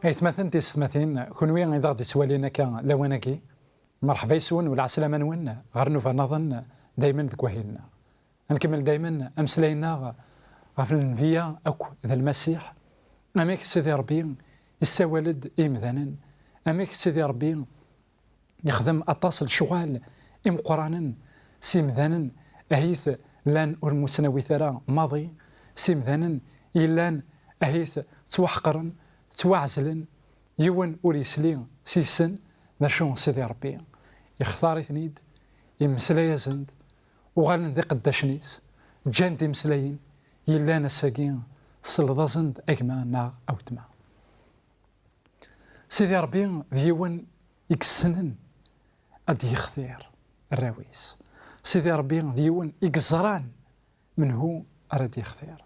ايتماثن تيستماثين كونوي إذا غادي توالينا لواناكي مرحبا يسون ولا عسلامة نون غير فنظن دايما ذكوهيلنا نكمل دايما أمسلاينا غف النبيا أكو ذا المسيح أماك سيدي ربي يساولد إمذانا أماك سيدي ربي يخدم أطاس شغال إمقرانا سيمذانا أهيث لان المسنوي ثرا ماضي سيمذانا إلان أهيث توحقرا توعزلن يون أوريسلي سيسن ذا شون سيدي ربي يختار ثنيد يمسلايا زند وغالن ذي قداشنيس جان دي مسلايين يلان الساقين صلدا زند أجمع ناغ أو تما سيدي ربي ذيون يكسنن أدي يختار الراويس سيدي ربي ذيون يقزران من هو أراد يختار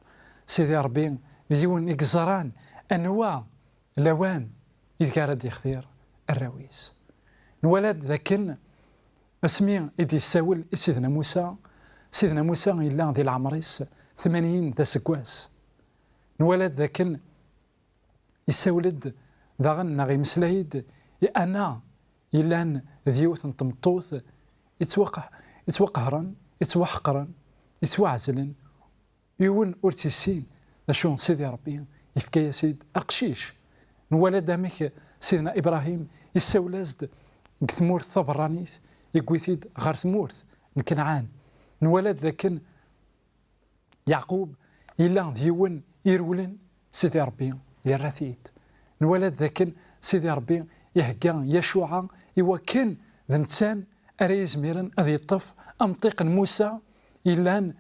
سيدي ربي ذيون يقزران أنواع لوان إذا أراد يختار الراويس نولد ذاكن اسمي إدي يساول سيدنا موسى إلا ذي العمريس 80 ذا سكواس نولد ذاكن يساولد ذاغن نغي مسلايد أنا إلا ذيوث نتمطوث يتوقهرن يتوحقرن يتوعزلن يون أرتسين ذا شون سيدي ربي يفكي سيد أقشيش نولد دامك سيدنا إبراهيم يساولازد ثمورث ثبرانيث يقويثيد غار ثمورث نكنعان نولد ذاكن يعقوب إلا ديون يرولن سيدي ربي يرثيت نولد ذاكن سيدي ربي يهكا يشوع يوكن ذنتان أريز ميرن أذي الطف أمطيق موسى إلا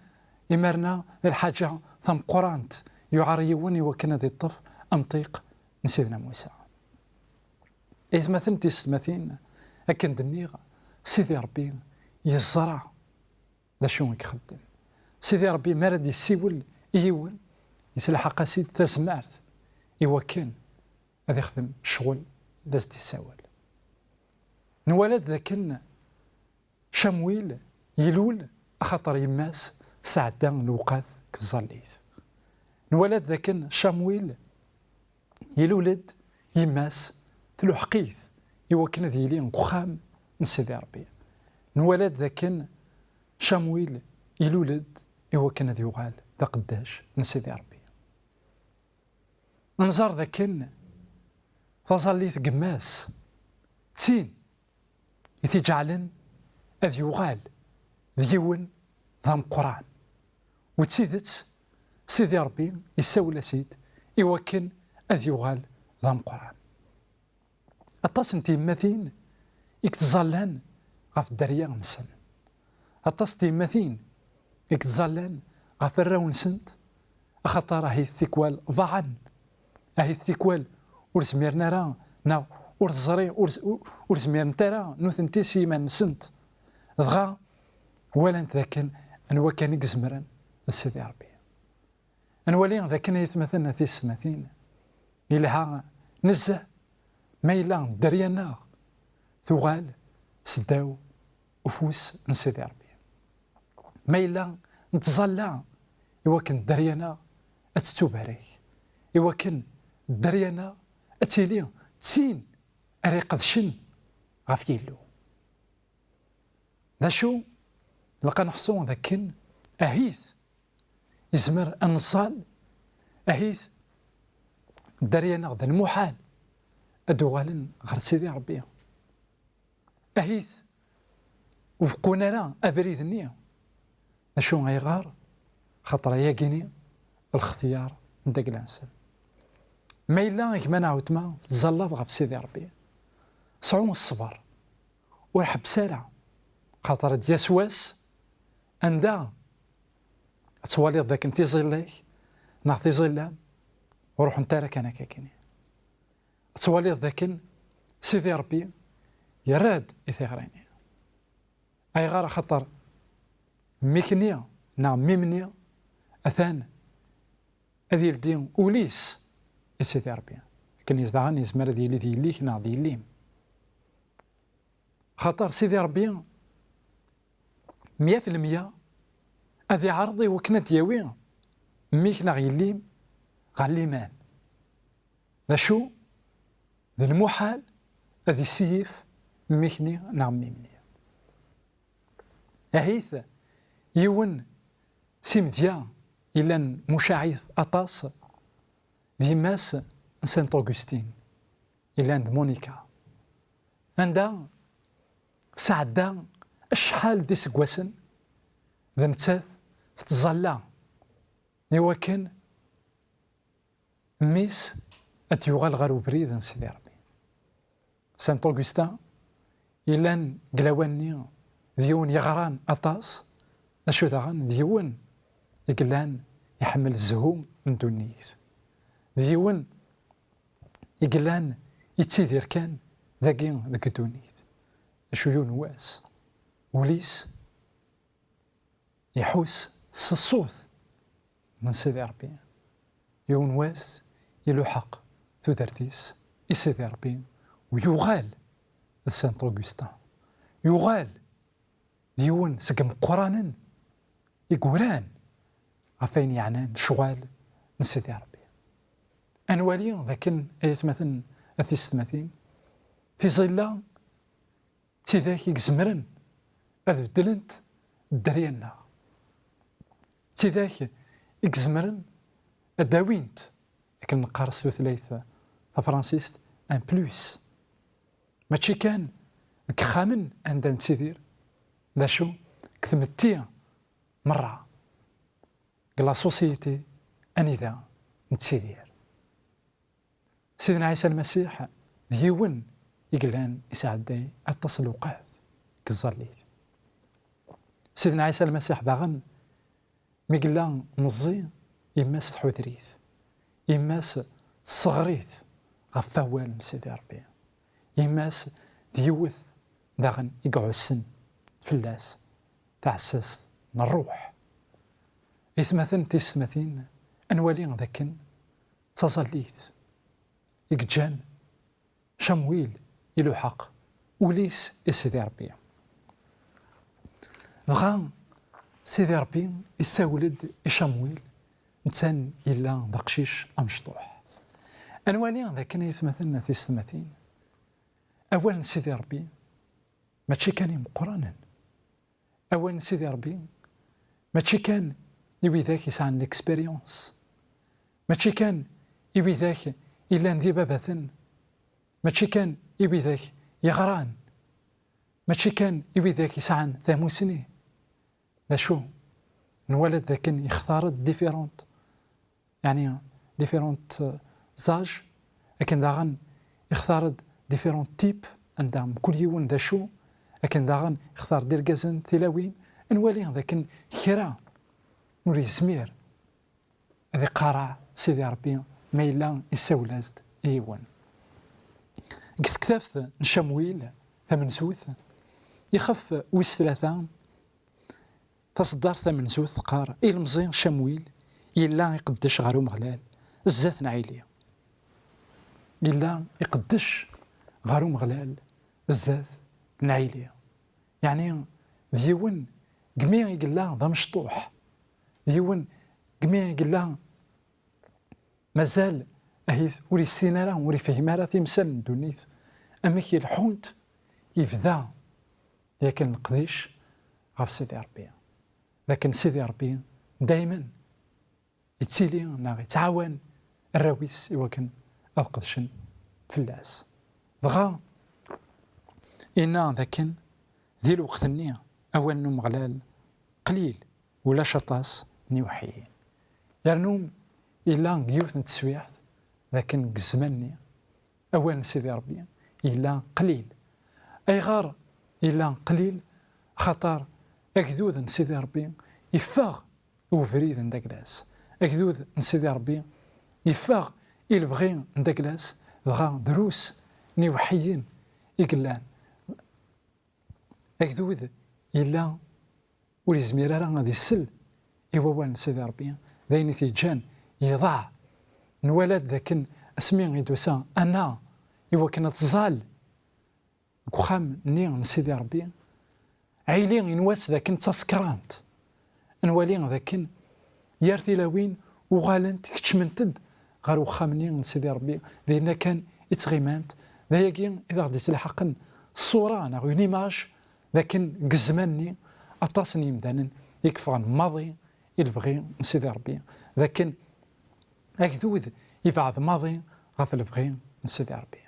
إمرنا الحاجة ثم قرانت يعريون يوكن ذي الطف أمطيق سيدنا موسى إثمثن تستمثين أكن دنيغ سيدي ربي يزرع ذا شو يخدم سيدي ربي مرد يسيول يول يسلحق سيد تسمعت يوكن هذا يخدم شغل ذا يساول نولد ذاكن شمويل يلول خطر يماس سعدان الوقاف كالزليث نولد ذاكن شمويل يلولد يماس تلو حقيث يوكن ذي لين قخام نسيدي ربي نولد ذاكن شمويل يلولد يوكن ذي يغال ذا قداش نسيدي ربي ننظر ذاكن فظليث قماس تين يثي جعلن أذ يغال ذيون ذا قران وتسيدت سيدي ربي يساول سيد يوكن أذ يغال ذا قران أطاس تيماثين يكتزالان غف الدريا نسن أطاس تيماثين يكتزالان غف الراون سنت أخطر هي الثكوال ضعن هي الثكوال ورسميرنا راه نا ورزري ورسميرنا ترى نوثنتي سيمان سنت ضغا ولا انت ذاكن أنوا كان يقزمرن السيدي ربي أنوالي ذاكن يتمثلنا في السماثين إلها نزه ما إلا دريانا ثغال سداو وفوس نسيدي ربي ما إلا نتظلع يوكن دريانا أتتوب عليك يوكن دريانا أتيلي تين أريق ذشن غاف يلو ذا شو لقى نحصون ذاكن أهيث يزمر أنصال أهيث دريانا ذا المحال أدوغالن غير سيدي ربي أهيث وفقونا لا أبريد النية أشو غيغار خاطر ياقيني الاختيار نداك الانسان ما إلا كما نعاود ما تزلط غف سيدي ربي صعوم الصبر والحب سالة خاطر دياسواس عندها توالي ذاك انتي ظليك نعطي ظلام وروح نتا راك انا كاكيني توالي ذاك سيدي ربي يراد إثيغريني أي غار خطر ميكنيا نعم ميمنيا أثان أذي الدين أوليس سيدي ربي كان يزدعان يزمر ذي اللي ليك نعم ذي الليم خطر سيدي ربي 100% أذي عرضي وكنت ياوي ميك نعم الليم غاليمان ذا شو ذا المحال هذه السيف ميكني نعم ميمني أهيث يون سيمديا إلا مشاعث أطاس ذي ماس سانت أوغسطين إلا عند مونيكا عندها سعدا أشحال دي سكواسن ذا نتاث تتظلى إوا كان ميس أتيوغال غارو بريد نسيدي ربي سانت أوغسطين إلا قلاواني ديون يغران أطاس أشو داغن ديون يقلان يحمل الزهوم من دونيث ديون يقلان يتسيدير كان ذاكين ذاك دونيث أشو يون واس وليس يحوس الصوت من سيدي ربي يون واس يلوحق تودرتيس يسيدي ربي ويغال سانت أوغسطين يغال ديون سقم قرانا يقولان غفين يعنان شغال من سيدي ربي أنوالي ذاكن أيت مثلا أثيستماثين في ظلة تذاك يقزمرن هذا بدلنت الدريانا تذاك يقزمرن الداوينت لكن نقارس ثلاثة فرانسيست ان بلوس ماشي كان كخامن عندنا تسيدير لا شو كثمتي مرة لا سوسيتي أنذا نتسيدير سيدنا عيسى المسيح ديون يقلان يساعدي التسلقات كالزرليت سيدنا عيسى المسيح باغن ميقلان مزي يماس تحوثريث يماس تصغريث غفاوال من سيدي ربي يماس ديوث داغن يقعو السن فلاس تعسس من الروح إثمثن تيسمثين أنوالي ذاكن تظليت يقجان شمويل يلوحق وليس سيدي ربي دغا سيدي ربي يساولد شمويل نتان إلا دقشيش أمشطوح أنوالي ذاكن يثمثن تيسمثين أولا سيدي ربي ماشي كان مقرانا أولا سيدي ربي ماشي كان يبي ذاك يسعى الاكسبيريونس ماشي كان يبي ذاك إلا ذي بابثن ماشي كان يبي ذاك يغران ماشي كان يبي ذاك يسعى ثاموسني ذا شو نولد ذاك يختار ديفيرونت يعني ديفيرونت زاج لكن داغن يختار ديفيرونت تيب عندهم كل يوم ذا شو لكن داغن يختار ديركازن تلاوين نولي ذاك خيرا نوري سمير هذا قارع سيدي ربي ما إلا يساولازد إيوان قث كثافت نشمويل ثمن سوث يخف ويس ثلاثة تصدر ثمن سوث قار المزين شمويل إلا يقدش غارو مغلال الزات نعيلية إلا يقدش غارو مغلال الزات نعيلية يعني ديون قميع يقلا ذا مشطوح ديون قميع يقلا مازال أهيث وري السينارة وري فهمارة تمثال دونيث أما كي الحونت يفذا لكن نقديش غاف سيدي ربي لكن سيدي ربي دايما يتسيلي ناغي تعاون الراويس يوكن القدشن فلاس دغا إنا ذاكن ذي الوقت النية أول نوم غلال قليل ولا شطاس نيوحيين يرنوم إلا قيوث نتسويحت لكن قزمني أول سيدي ربي إلا قليل أي غار إلا قليل خطر أكذوذ نسيدي ربي يفاغ وفريد نداكلاس أكذوذ نسيدي ربي يفاغ إلفغي نداكلاس دغا دروس نيوحيين يقلان أكذوذ إلا ولي زميرة غادي يسل إيوان سيدي ربي ذاين تيجان يضاع نولد ذاكن اسمي يدوسا أنا إوا كانت تزال كخام نيغ نسيدي ربي عيلين ينواس ذاكن تسكرانت نوالين ذاكن يارثي لاوين وغالنت كتشمنتد غير وخام نيغ نسيدي ربي لأن كان يتغيمانت ذا يجين إذا غادي تلحقن الصورة أنا اون ايماج لكن قزماني أطاسني مدانا يكفغن ماضي يلبغي نسيدي ربي لكن أكذوذ يبعض ماضي غاف البغي نسيدي ربي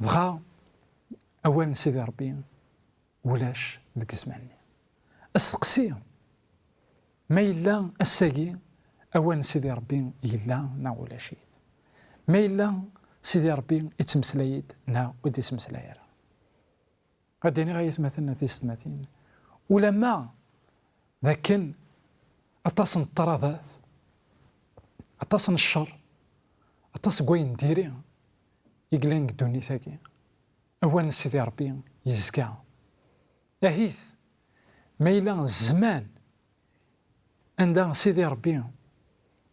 بغا أول نسيدي ربي ولاش ذك زماني أسقسي ما إلا الساقي أول سيدي ربي إلا نا ولا شيء ما إلا سيدي ربي يتمسلايد نا ودي سمسلايرا غاديني غايث مثلا في ستماثين ولما ذاكن أتصن الطرادات أتصن الشر أتصن قوين ديري يقلان قدوني ثاقي أول سيدي ربي يزكى أهيث ما إلا الزمان عند سيدي ربي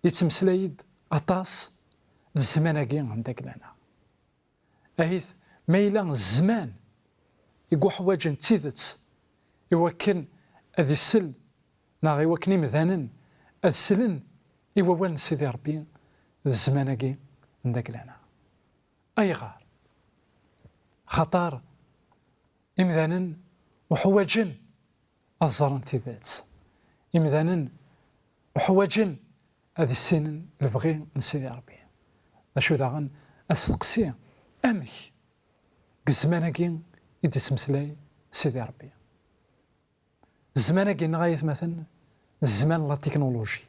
يتمسلايد أطاس الزمان أكي عندك لنا أهيث ما إلا الزمان يقو حواجا تيذت يوكن أذي السل ناغ يوكني مثلا السلن يووال سيدي ربي الزمان أكي عندك لنا أي غار خطار إمذانا وحواجا الزرن تيذات إمذانا وحواجا هذه السنن البغي نسيدي ربي أشو داغن أسقسي أمك الزماناكي يدي تمسلاي سيدي ربي الزماناكي نغاية مثلا الزمان لا تكنولوجي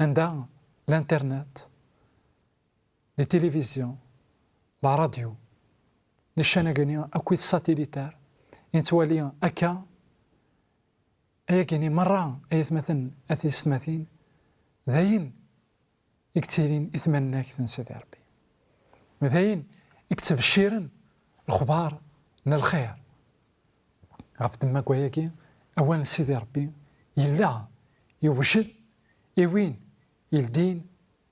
عندها الانترنت لي تيليفزيون لا راديو لي شاناكينيا أكويد ساتيليتار ينتوالي أكا أياكيني مرة أيث مثلا أثي ستماثين ذاين يكتيرين إثمناك تنسيدي ربي ذاين يكتب الشيرن الخبار من الخير غاف دماك وياكي أولا سيدي ربي يلا يوجد يوين يلدين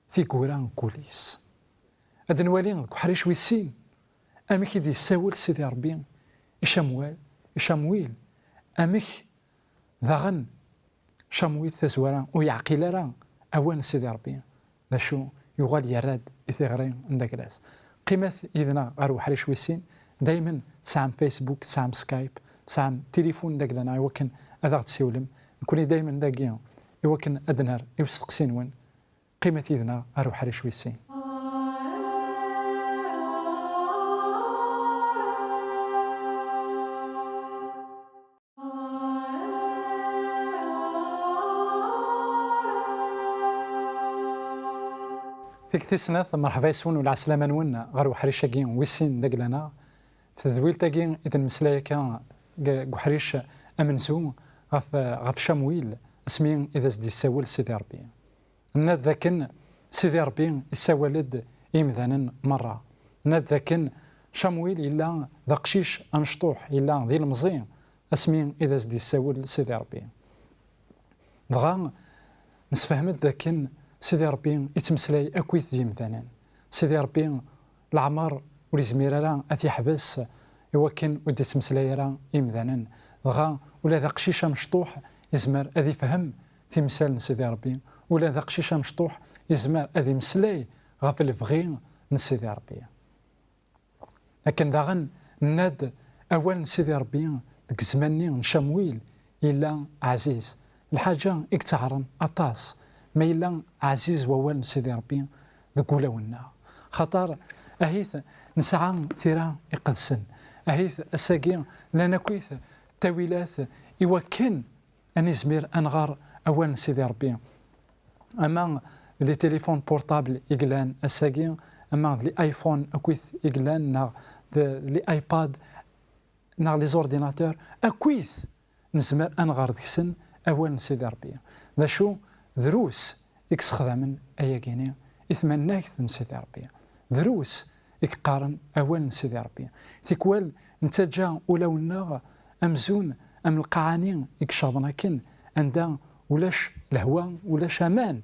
في كوران كوليس هذا نوالي كحريش ويسين أمك يدي يساول سيدي ربي إشامويل أمك ذاغن شامويل تزورا ويعقل راه أولا سيدي ربي ذا شو يغال يراد إثغرين عندك لاس قيمة إذنا غير وحريش ويسين دايما سام فيسبوك سام سكايب سام تليفون داك لنا يوكن أذاغ تسيولم نكوني دايما داكيا يوكن أدنار يوسقسين وين قيمة إذنا غير وحريش ويسين فيك تسنث مرحبا يسون ولا عسلامة نون غير وحريش كين ويسين داك لنا في تذويل تاكين إذا مسلايا كان وحريش أمنزو غاف شامويل اسمين إذا زدي يساول سيدي ربي ناد ذاكن سيدي ربي يساولد إمذانا مرة ناد ذاكن شامويل إلا ذا قشيش أمشطوح إلا ذي المزين اسمين إذا زدي يساول سيدي ربي دغا نسفهمت ذاكن سيدي ربي يتمسلاي أكويث دي مثلا سيدي ربي العمر وليزمير راه أثي حبس يوكن ودي تمسلاي راه يمذانا غا ولا ذا قشيشة مشطوح يزمر أذي فهم تمثال سيدي ربي ولا ذا قشيشة مشطوح يزمر أذي مسلاي غا في الفغي نسيدي ربي لكن داغن ناد أول سيدي ربي ديك زماني نشامويل إلا عزيز الحاجة اكتعرن أطاس ما إلا عزيز ووال سيدي ربي ذك ولاونا خطر أهيث نسعى ثيرا يقدسن أهيث الساقي لنا كويث تاويلات يوكن أن يزمير أنغار أولا سيدي ربي أما لي تليفون بورتابل يقلان الساقي أما لي آيفون أكويث يقلان نا لي آيباد نا لي زورديناتور أكويث نزمر أنغار ذكسن أولا سيدي ربي ذا شو دروس يكسخدمن أياكيني إثمناك سيدي ربي دروس يقارن أول سيدي ربي تيكوال نتجا ولاونا أمزون أم القعانين يكشاضنا كن عندها ولاش الهواء ولاش أمان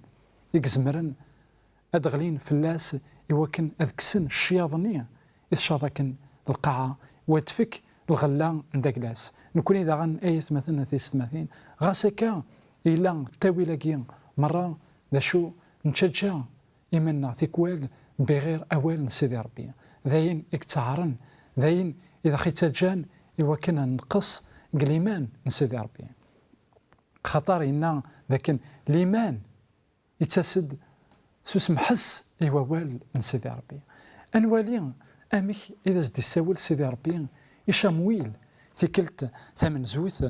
يكزمرن أدغلين فلاس يوكن أذكسن الشياضنية يتشاضكن القاعة وتفك الغلا عندك لاس نكون إذا غن أيث مثلا في ستماثين غاسكا إلا تاويلاكي مرة ذا شو نتشجع إيمانا تيكوال بغير أوال سيدي ربي ذاين اكتعرن ذاين إذا ختجان إوا كنا نقص الإيمان سيدي ربي خطر إنا ذاك الإيمان يتسد سوس محس إوا وال سيدي ربي أنوالي أمك إذا زدي الساول سيدي ربي يشامويل تيكلت ثمن زوث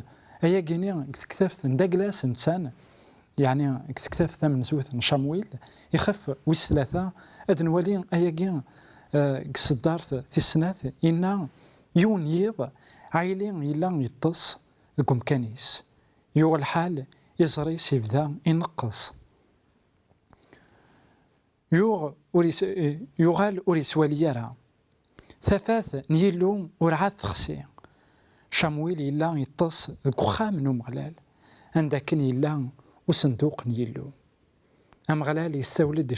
أيا كيني كتكتفت نداكلاس نتسان يعني كتكتفت ثمن زوث نشامويل يخف ويس ثلاثة أدنوالي أيا كين كصدارت في السنات إنا يون يض عايلين يلا يطس ذكم كنيس يو الحال يزري سيبدا ينقص يغال أوريس وليارا ثلاث نيلو ورعاد تخسي شامويل يلا يطس ذك خام نو مغلال عندك يلا وصندوق نيلو أمغلال يستولد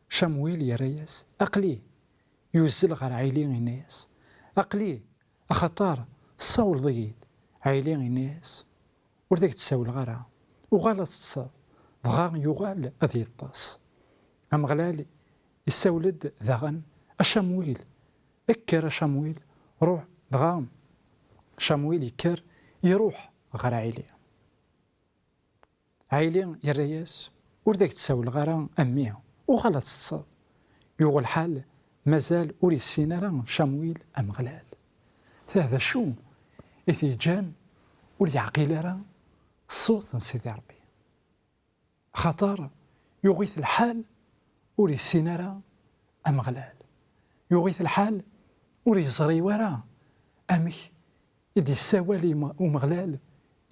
شامويل يا ريس أقلي يوزل غير عيلين الناس أقلي أخطار الصول ضيد عيلين الناس وردك تساول غيرها وغالة تصاب ضغا يغال أذي الطاس أمغلال يستولد ذغن أشامويل اكر شامويل روح ضغام شامويل يكر يروح غير عيلين يا ريس وردك تساول غيرها أميه وغلط الصاد يوغ الحال مازال أوري السينارا شامويل أمغلال هذا شو إذا جان ولي عقيلة الصوت سيدي ربي خطر يغيث الحال أوري السينارا أمغلال يغيث الحال أوري زري ورا أمك إدي السوالي ومغلال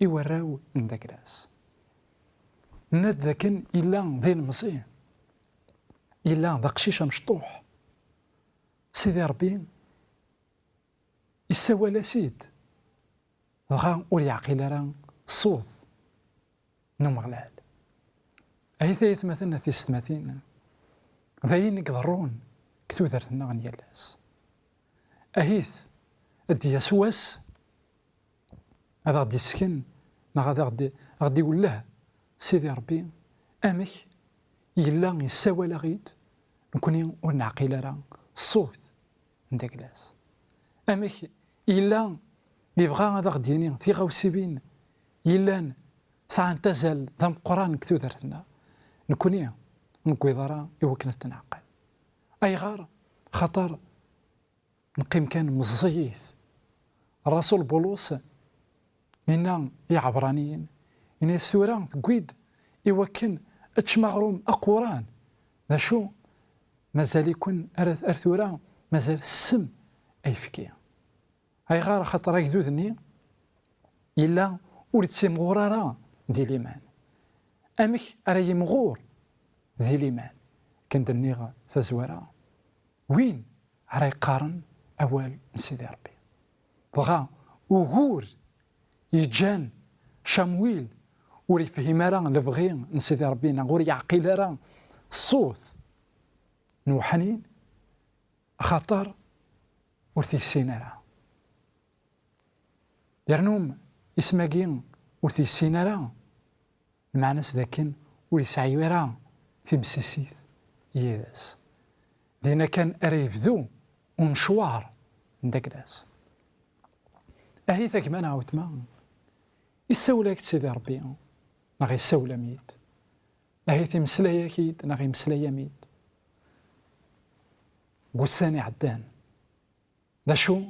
يوراو نداكلاس ند ذاكن إلا ذين مزيان إلا ذا قشيشة مشطوح سيدي ربي يسوى سيد ضغا أولي عقيلة راه صوت نو مغلال أهيثا يثمثلنا في ستماثين ذاين يقدرون كتو ذرتنا غنيالاس أهيث أدي يسواس هذا غدي يسكن هذا غدي يقول له سيدي ربي أمك يلا يسوى لغيد نكوني ونعقيل راه الصوت نداكلاس أمك يلا يبغى هذا غديني ثيغا وسيبين يلا ساعة تزال ذم قران كثو درتنا نكوني نكويضرا يوكنا تنعقل أي غار خطر نقيم كان مزيث الرسول بولس إنا يعبرانيين إنا السورة تقويد يوكن اتشمغروم أقوران ذا شو مازال يكون أرثورا مازال السم أي فكية أي غار خطر يكذوذني إلا ولد سيمغورارا ذي الإيمان أمك أري مغور ذي الإيمان كنت النيغة فزورا وين أري قارن أول سيدي ربي بغا وغور يجان شامويل وري فهم راه لفغين نسيدي ربي نغور يعقل راه الصوت نوحنين خطر ورثي السينارة يرنوم اسماقين ورثي السينارة مع ناس ذاكن وري سعيورا في مسيسيث ياس لأن كان أريف ذو ومشوار نداك ناس أهي ذاك ما نعاود ما يسولك سيدي ربي نغي سولة ميت أهي ثي مسلايا كيد نغي مسلايا ميت قساني عدان ذا شو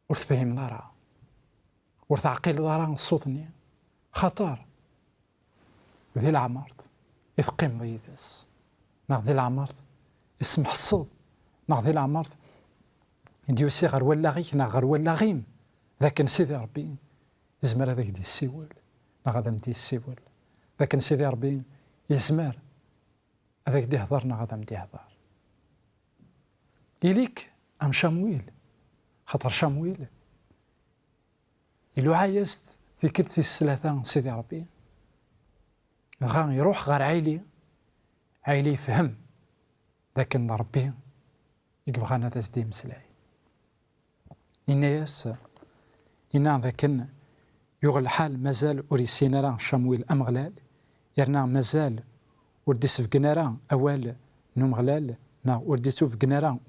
ورث فهم دارا ورث عقيل دارا صوتني خطر ذي العمارت يثقيم ضيدس ناغ ذي العمارت اسم حصد ناغ ذي العمارت يديوسي غير ولاغيك ناغ غير ولاغيم ذاك سيدي ربي يزمر هذاك دي السيول ناغ هذا مدي السيول ذاك سيدي ربي يزمر هذاك دي هضر ناغ هذا مدي هضر إليك أم شامويل خطر شامويل إلو عايزت في كلت الثلاثة سيدي ربي غا يروح غير عايلي يفهم ذاك ربي يبغانا تسدي مسلاي إناس إنا ذاك يغل الحال مازال وري سينارا شامويل أمغلال يرنا مازال وردي سفقنارا أول نمغلال ورديتو في قنارة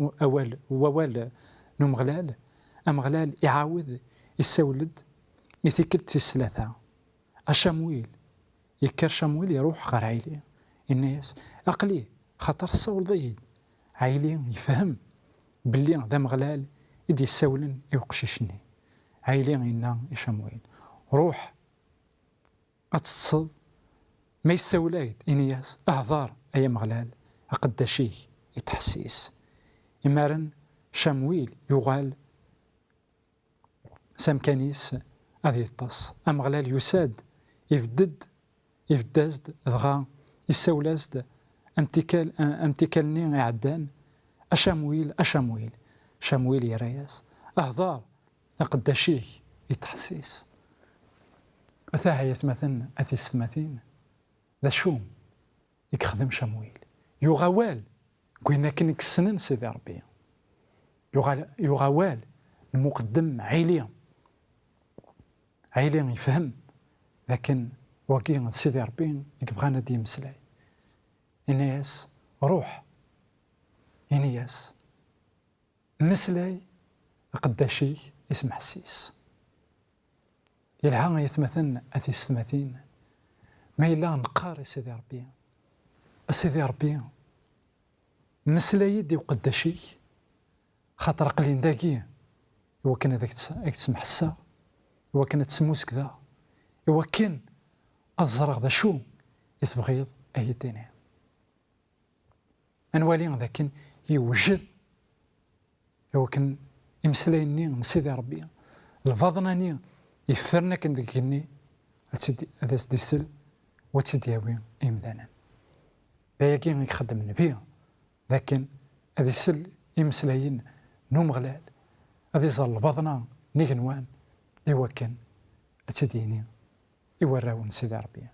ووال نمغلال أمغلال يعاود يسولد يثيكد الثلاثة أشامويل يكر شامويل يروح غير عيلي الناس أقلي خاطر الصول ضيد عيلي يفهم باللي ذا مغلال يدي يسولن يوقششني عيلي إنا شامويل روح أتصد ما يسولايد إنياس أهضار أي مغلال أقداشيه يتحسيس إمارن شامويل يغال سامكانيس هذه الطاس أمغلال يساد يفدازد ضغا يسولازد امتكالني عدان أشامويل شامويل يا رياس أهضار أقداشيه يتحسيس وثاها يتمثل أثي السماثين ذا شوم يخدم شامويل يغوال قلنا كنك السنن سيدي ربي يغوال المقدم عيليا يفهم لكن واقيا سيدي ربي يبغانا دي مسلاي إنياس روح إنياس مسلاي قداشي اسم حسيس يلها يتمثل أثي السماثين ما إلا نقاري سيدي ربي مسلاي دي وقداشي خاطر قلين داكي هو كان هذاك تسمح السا هو كان تسموس كذا هو كان الزرق ذا شو يتبغيض أي الدنيا أنوالي ذاك يوجد هو كان يمسلايني من سيدي ربي الفضناني يفرنا كان ذاكني هذا سديسل وتدياوي إمدانا ذاكي يخدم النبي لكن هذا سل يمسلاين نوم غلال هذا زال البضنا نيغنوان إوا كان أتديني إوا راون سيدي ربي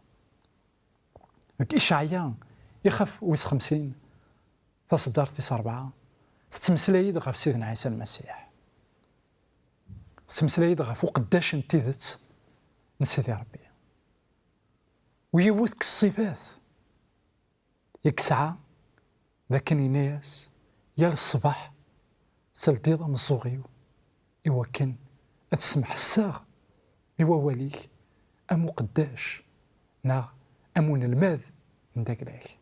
ذاك إشعيا يخاف ويس 50 تصدر 4 تتمسلايد غاف سيدنا عيسى المسيح تتمسلايد غاف وقداش انتذت من سيدي ربي ويوثك الصفات يكسعى ذاك الناس يا الصباح سلديضة من الصغيو إوا كان أتسمح الساغ إوا واليك أمو قداش نا أمون الماذ من داك لاك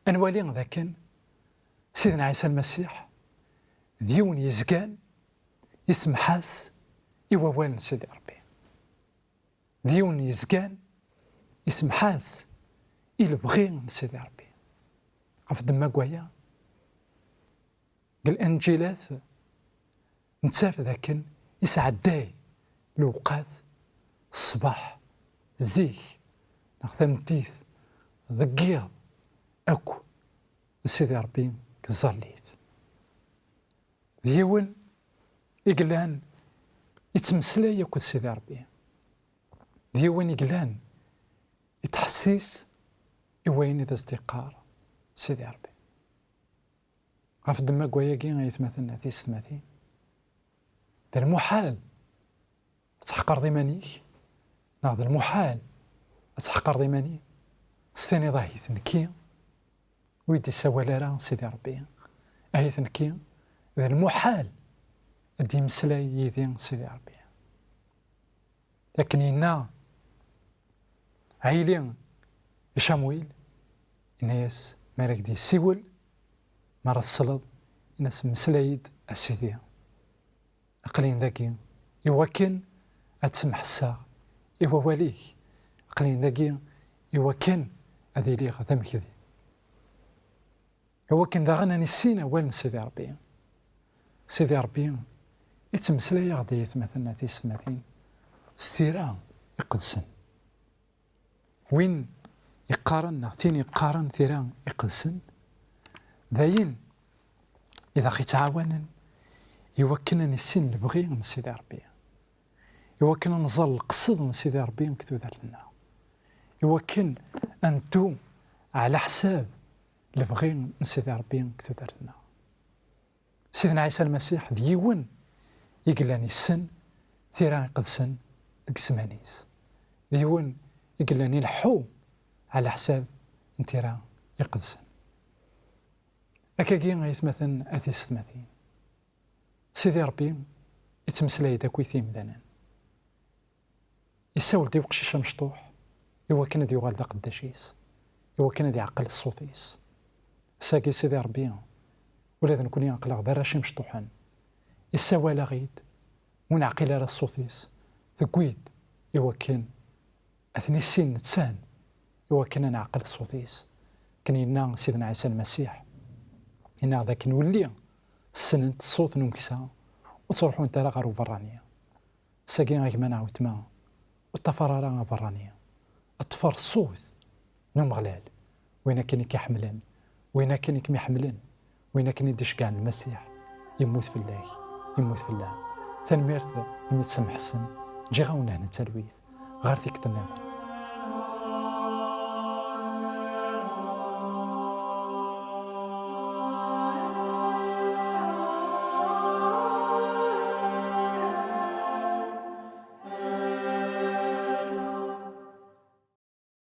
أنوالي ذاك سيدنا عيسى المسيح ديون يزكان يسمحاس إوا والن سيدي ربي ديون يزكان يسمحاس إلا بغين سيدي ربي غف دما قوايا قال الانجيلات نتساف ذاك يسعداي الوقات الصباح زيك نخدم تيث ذقيض اكو سيدي ربي كزاليت ديون يقلان يتمسلاي اكو سيدي ربي ديون يقلان يتحسيس يوين ذا استقرار سيدي ربي غاف دما قواياكي غيتمثلنا في السماثين ذا المحال تحقر ضيمانيك ناض المحال تحقر ضيماني ستاني ضاهي ثنكي ويدي سوالارا سيدي ربي اهي ثنكي ذا المحال ادي مسلاي يدين سيدي ربي لكن إنا عيلين شامويل الناس مالك دي سيول مرة الصلد الناس مسلايد السيدي أقلين ذاكي يوكن أتسمح الساغ إوا واليك أقلين ذاكي يوكن أذي ليغ ذا مكذي يوكن ذا غنى نسينا والن سيدي ربي سيدي ربي يتمسلاي غدي يتمثلنا في السماثين ستيران يقدسن وين يقارن ثين يقارن ثيران يقدسن ذاين إذا خي تعاونا يوكلنا السن البغي من سيدي ربي يوكلنا نظل القصد من سيدي ربي كتو دارتنا يوكل أنتو على حساب البغي من سيدي ربي كتو دارتنا سيدنا عيسى المسيح ديون يقلاني السن ثيران يقدسن ديك السمانيس ديون يقلاني الحو على حساب انتيران يقدسن أكاكي غيتمثل أثيس ثماثين سيدي ربي يتمسلاي داك ويثيم دانان يساول دي وقشيشة مشطوح إوا كان دي يغال دا قداشيس إوا كان دي عقل الصوتيس ساقي سيدي ربي ولا نكون يعقل غدا راشي مشطوحان يساوال غيد ونعقل على الصوتيس ثقويد إوا كان أثني السين نتسان إوا كان نعقل الصوتيس كان ينا سيدنا عيسى المسيح إنا ذاك نولي السننت الصوت نمكسا وتروحوا نتا غارو برانية ساقي غيك ما نعاود ما والتفرارة برانية الطفر الصوت نوم غلال وين كان كيحملن وين كان كيحملن وين كان يدش كاع المسيح يموت في الله يموت في الله ثنميرت يميت سمح السن جي غاونا هنا التلويث غير فيك تنام